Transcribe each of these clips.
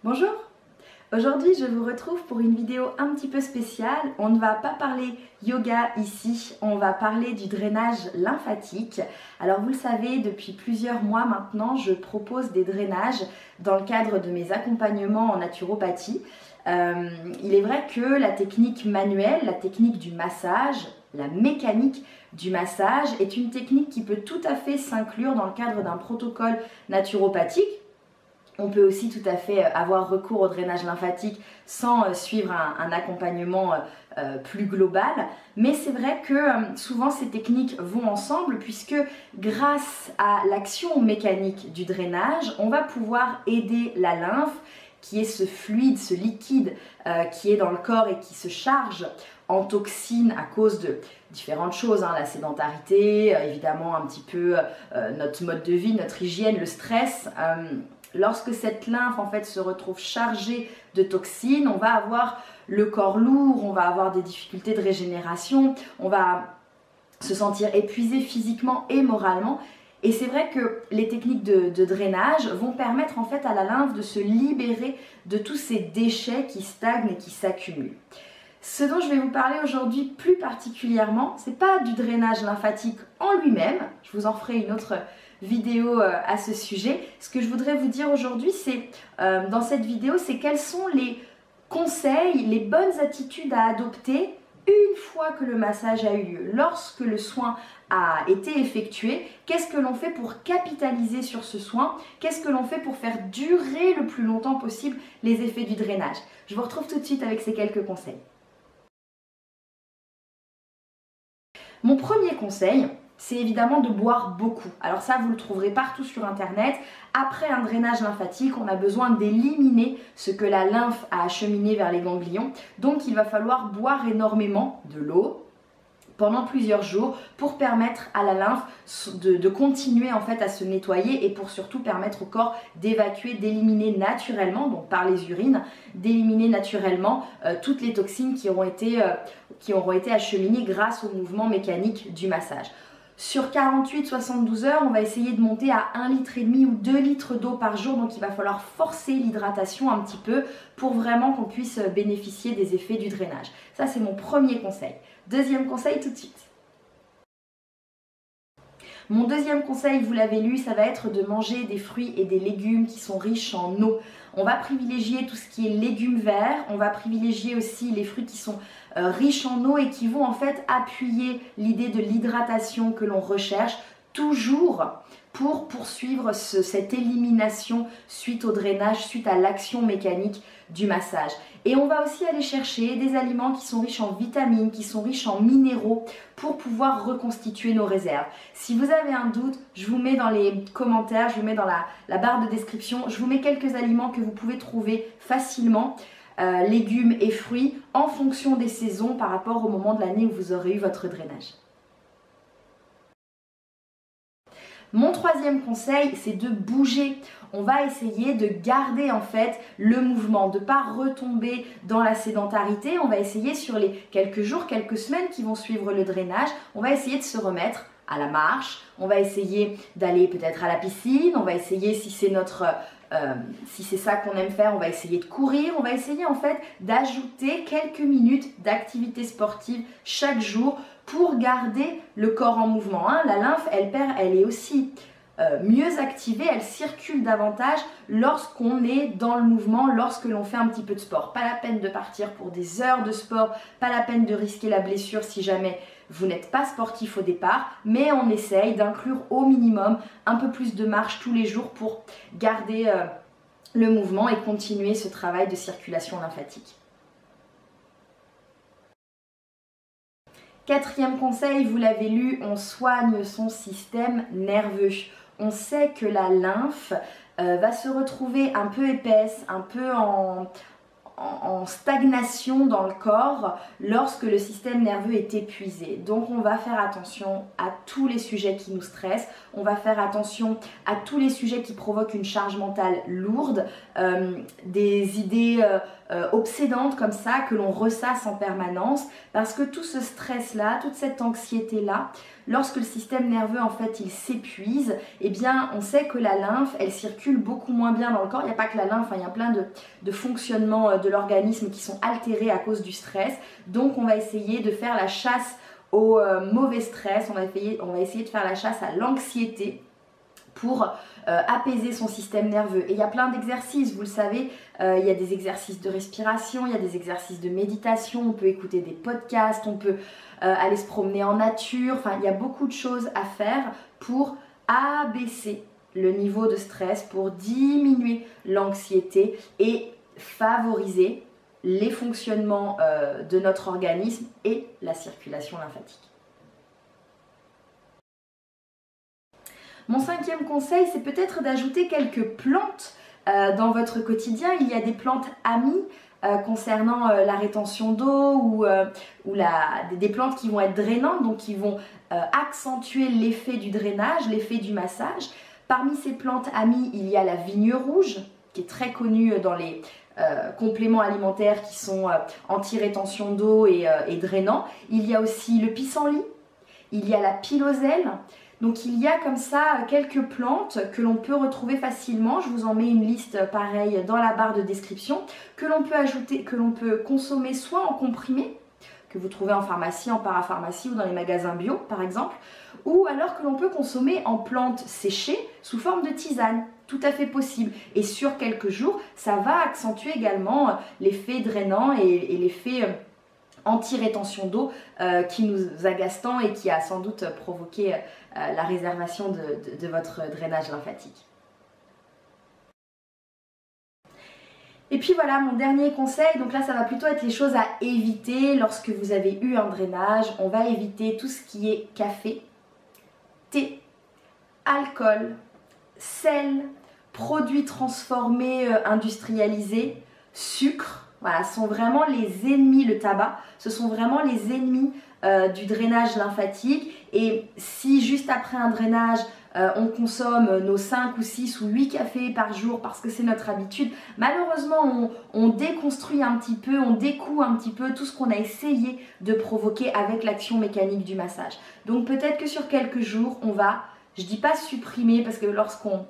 Bonjour! Aujourd'hui je vous retrouve pour une vidéo un petit peu spéciale. On ne va pas parler yoga ici, on va parler du drainage lymphatique. Alors vous le savez, depuis plusieurs mois maintenant, je propose des drainages dans le cadre de mes accompagnements en naturopathie. Il est vrai que la technique manuelle, la technique du massage, la mécanique du massage est une technique qui peut tout à fait s'inclure dans le cadre d'un protocole naturopathique. On peut aussi tout à fait avoir recours au drainage lymphatique sans suivre un accompagnement plus global. Mais c'est vrai que souvent ces techniques vont ensemble puisque grâce à l'action mécanique du drainage, on va pouvoir aider la lymphe qui est ce fluide, ce liquide qui est dans le corps et qui se charge en toxines à cause de différentes choses, la sédentarité, évidemment un petit peu notre mode de vie, notre hygiène, le stress. Lorsque cette lymphe en fait se retrouve chargée de toxines, on va avoir le corps lourd, on va avoir des difficultés de régénération, on va se sentir épuisé physiquement et moralement. Et c'est vrai que les techniques de drainage vont permettre en fait à la lymphe de se libérer de tous ces déchets qui stagnent et qui s'accumulent. Ce dont je vais vous parler aujourd'hui plus particulièrement, c'est pas du drainage lymphatique en lui-même, je vous en ferai une autre vidéo à ce sujet. Ce que je voudrais vous dire aujourd'hui, c'est dans cette vidéo, c'est quels sont les conseils, les bonnes attitudes à adopter une fois que le massage a eu lieu, lorsque le soin a été effectué. Qu'est-ce que l'on fait pour capitaliser sur ce soin? Qu'est-ce que l'on fait pour faire durer le plus longtemps possible les effets du drainage? Je vous retrouve tout de suite avec ces quelques conseils. Mon premier conseil, c'est évidemment de boire beaucoup. Alors ça, vous le trouverez partout sur internet. Après un drainage lymphatique, on a besoin d'éliminer ce que la lymphe a acheminé vers les ganglions. Donc il va falloir boire énormément de l'eau pendant plusieurs jours pour permettre à la lymphe de continuer en fait à se nettoyer et pour surtout permettre au corps d'évacuer, d'éliminer naturellement, donc par les urines, d'éliminer naturellement toutes les toxines qui auront été acheminées grâce au mouvement mécanique du massage. Sur 48-72 heures, on va essayer de monter à 1,5 litre ou 2 litres d'eau par jour. Donc il va falloir forcer l'hydratation un petit peu pour vraiment qu'on puisse bénéficier des effets du drainage. Ça, c'est mon premier conseil. Deuxième conseil tout de suite. Mon deuxième conseil, vous l'avez lu, ça va être de manger des fruits et des légumes qui sont riches en eau. On va privilégier tout ce qui est légumes verts, on va privilégier aussi les fruits qui sont riches en eau et qui vont en fait appuyer l'idée de l'hydratation que l'on recherche toujours pour poursuivre cette élimination suite au drainage, suite à l'action mécanique du massage. Et on va aussi aller chercher des aliments qui sont riches en vitamines, qui sont riches en minéraux pour pouvoir reconstituer nos réserves. Si vous avez un doute, je vous mets dans les commentaires, je vous mets dans la barre de description, je vous mets quelques aliments que vous pouvez trouver facilement, légumes et fruits, en fonction des saisons par rapport au moment de l'année où vous aurez eu votre drainage. Mon troisième conseil, c'est de bouger. On va essayer de garder en fait le mouvement, de ne pas retomber dans la sédentarité. On va essayer sur les quelques jours, quelques semaines qui vont suivre le drainage, on va essayer de se remettre à la marche. On va essayer d'aller peut-être à la piscine. On va essayer, si c'est ça qu'on aime faire, on va essayer de courir. On va essayer en fait d'ajouter quelques minutes d'activité sportive chaque jour pour garder le corps en mouvement. La lymphe, elle est aussi mieux activée, elle circule davantage lorsqu'on est dans le mouvement, lorsque l'on fait un petit peu de sport. Pas la peine de partir pour des heures de sport, pas la peine de risquer la blessure si jamais vous n'êtes pas sportif au départ, mais on essaye d'inclure au minimum un peu plus de marche tous les jours pour garder le mouvement et continuer ce travail de circulation lymphatique. Quatrième conseil, vous l'avez lu, on soigne son système nerveux. On sait que la lymphe va se retrouver un peu épaisse, un peu en stagnation dans le corps lorsque le système nerveux est épuisé. Donc on va faire attention à tous les sujets qui nous stressent, on va faire attention à tous les sujets qui provoquent une charge mentale lourde, des idées obsédantes comme ça que l'on ressasse en permanence, parce que tout ce stress-là, toute cette anxiété-là, lorsque le système nerveux en fait il s'épuise, eh bien on sait que la lymphe elle circule beaucoup moins bien dans le corps. Il n'y a pas que la lymphe, il y a plein de fonctionnements de l'organisme qui sont altérés à cause du stress. Donc on va essayer de faire la chasse au mauvais stress, on va essayer de faire la chasse à l'anxiété pour apaiser son système nerveux. Et il y a plein d'exercices, vous le savez, il y a des exercices de respiration, il y a des exercices de méditation, on peut écouter des podcasts, on peut aller se promener en nature, enfin il y a beaucoup de choses à faire pour abaisser le niveau de stress, pour diminuer l'anxiété et favoriser les fonctionnements de notre organisme et la circulation lymphatique. Mon 5e conseil, c'est peut-être d'ajouter quelques plantes dans votre quotidien. Il y a des plantes amies concernant la rétention d'eau ou des plantes qui vont être drainantes, donc qui vont accentuer l'effet du drainage, l'effet du massage. Parmi ces plantes amies, il y a la vigne rouge, qui est très connue dans les compléments alimentaires qui sont anti-rétention d'eau et drainants. Il y a aussi le pissenlit, il y a la piloselle. Donc il y a comme ça quelques plantes que l'on peut retrouver facilement. Je vous en mets une liste pareille dans la barre de description, que l'on peut ajouter, que l'on peut consommer soit en comprimé, que vous trouvez en pharmacie, en parapharmacie ou dans les magasins bio par exemple, ou alors que l'on peut consommer en plantes séchées sous forme de tisane, tout à fait possible. Et sur quelques jours, ça va accentuer également l'effet drainant et l'effet anti-rétention d'eau qui nous agace tant et qui a sans doute provoqué la réservation de votre drainage lymphatique. Et puis voilà, mon dernier conseil, donc là ça va plutôt être les choses à éviter lorsque vous avez eu un drainage. On va éviter tout ce qui est café, thé, alcool, sel, produits transformés industrialisés, sucre. Voilà, ce sont vraiment les ennemis, le tabac, ce sont vraiment les ennemis du drainage lymphatique. Et si juste après un drainage, on consomme nos 5 ou 6 ou 8 cafés par jour parce que c'est notre habitude, malheureusement on déconstruit un petit peu, on découd un petit peu tout ce qu'on a essayé de provoquer avec l'action mécanique du massage. Donc peut-être que sur quelques jours, on va, je dis pas supprimer parce que lorsqu'on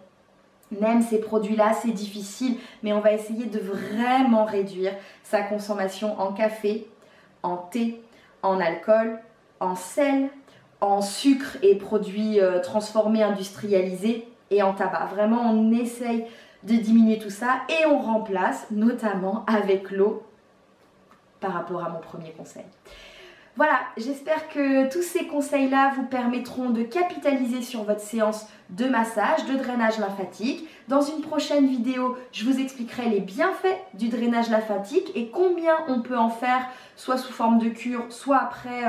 aime ces produits-là, c'est difficile, mais on va essayer de vraiment réduire sa consommation en café, en thé, en alcool, en sel, en sucre et produits transformés, industrialisés et en tabac. Vraiment, on essaye de diminuer tout ça et on remplace notamment avec l'eau par rapport à mon premier conseil. Voilà, j'espère que tous ces conseils-là vous permettront de capitaliser sur votre séance de massage, de drainage lymphatique. Dans une prochaine vidéo, je vous expliquerai les bienfaits du drainage lymphatique et combien on peut en faire, soit sous forme de cure, soit après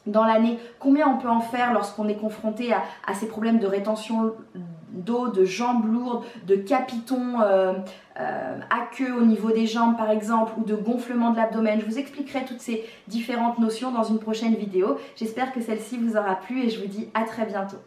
dans l'année, combien on peut en faire lorsqu'on est confronté à ces problèmes de rétention d'eau, de jambes lourdes, de capitons à queue au niveau des jambes par exemple, ou de gonflement de l'abdomen. Je vous expliquerai toutes ces différentes notions dans une prochaine vidéo. J'espère que celle-ci vous aura plu et je vous dis à très bientôt.